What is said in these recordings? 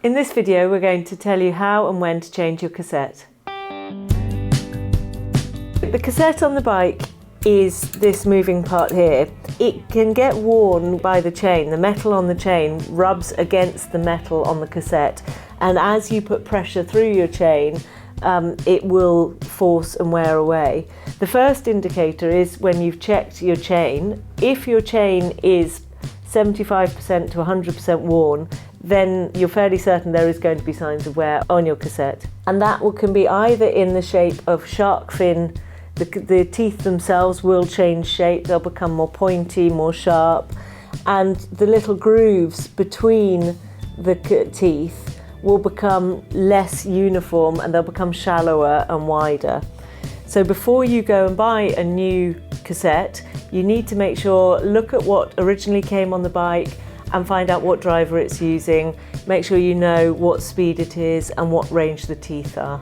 In this video we're going to tell you how and when to change your cassette. The cassette on the bike is this moving part here. It can get worn by the chain. The metal on the chain rubs against the metal on the cassette, and as you put pressure through your chain it will force and wear away. The first indicator is when you've checked your chain. If your chain is 75% to 100% worn, then you're fairly certain there is going to be signs of wear on your cassette. And that can be either in the shape of shark fin. The teeth themselves will change shape, they'll become more pointy, more sharp, and the little grooves between the teeth will become less uniform and they'll become shallower and wider. So before you go and buy a new cassette, you need to make sure, look at what originally came on the bike and find out what driver it's using. Make sure you know what speed it is and what range the teeth are.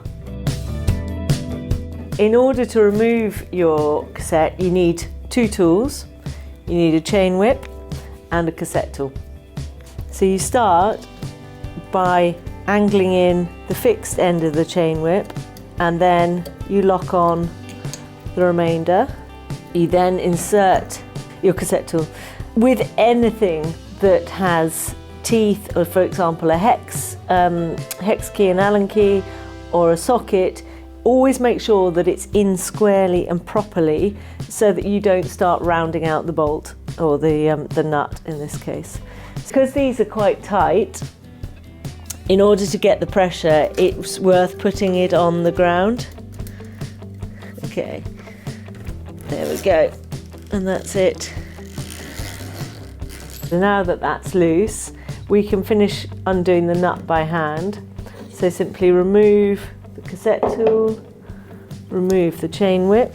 In order to remove your cassette, you need two tools. You need a chain whip and a cassette tool. So you start by angling in the fixed end of the chain whip, and then you lock on the remainder. You then insert your cassette tool. With anything that has teeth, or for example a hex key, an Allen key, or a socket, always make sure that it's in squarely and properly so that you don't start rounding out the bolt, or the nut in this case. Because these are quite tight, in order to get the pressure, it's worth putting it on the ground. Okay, there we go, and that's it. Now that that's loose, we can finish undoing the nut by hand. So simply remove the cassette tool, remove the chain whip,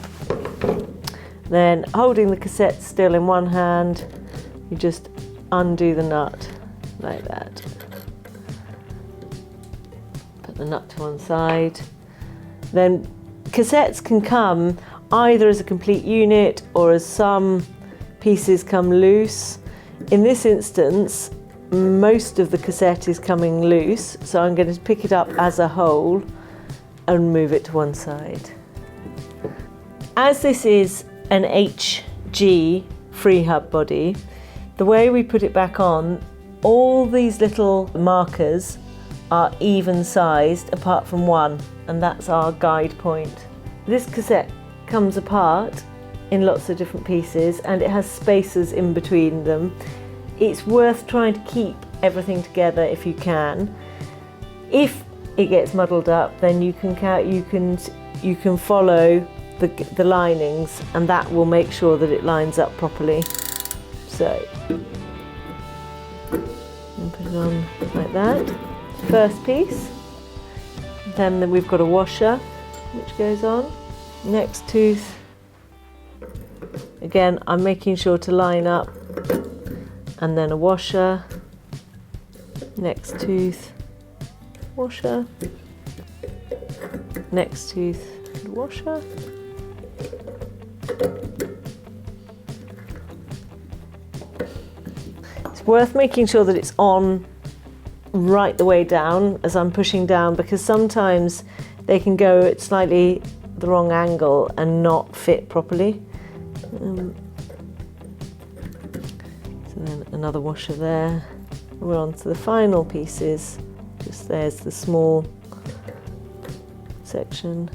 then holding the cassette still in one hand, you just undo the nut like that. Put the nut to one side. Then cassettes can come either as a complete unit or as some pieces come loose. In this instance, most of the cassette is coming loose, so I'm going to pick it up as a whole and move it to one side. As this is an HG free hub body, the way we put it back on, all these little markers are even sized apart from one, and that's our guide point. This cassette comes apart in lots of different pieces and it has spacers in between them. It's worth trying to keep everything together if you can. If it gets muddled up, then you can follow the linings, and that will make sure that it lines up properly. So and put it on like that. First piece. Then we've got a washer which goes on. Next tooth. Again, I'm making sure to line up, and then a washer, next tooth, washer, next tooth, washer. It's worth making sure that it's on right the way down as I'm pushing down, because sometimes they can go at slightly the wrong angle and not fit properly. So then another washer there. We're on to the final pieces. Just there's the small section,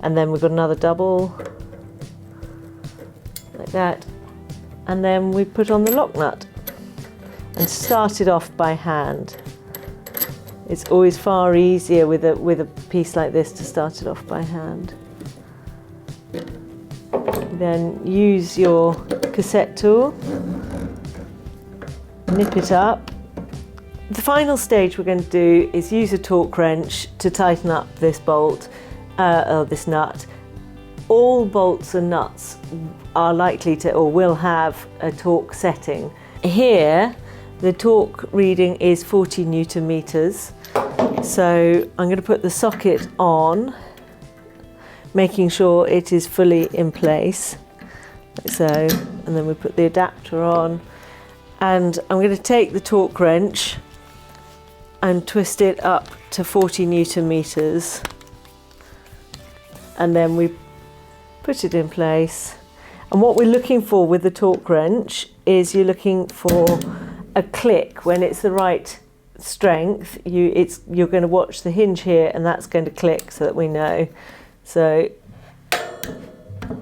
and then we've got another double like that, and then we put on the lock nut and start it off by hand. It's always far easier with a piece like this to start it off by hand. Then use your cassette tool, nip it up. The final stage we're going to do is use a torque wrench to tighten up this bolt, or this nut. All bolts and nuts are likely to, or will have, a torque setting. Here, the torque reading is 40 Newton meters. So I'm going to put the socket on, making sure it is fully in place, like so, and then we put the adapter on, and I'm going to take the torque wrench and twist it up to 40 Newton meters, and then we put it in place. And what we're looking for with the torque wrench is you're looking for a click when it's the right strength. You're going to watch the hinge here, and that's going to click so that we know. So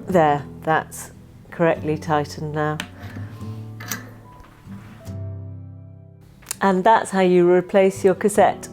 there, that's correctly tightened now. And that's how you replace your cassette.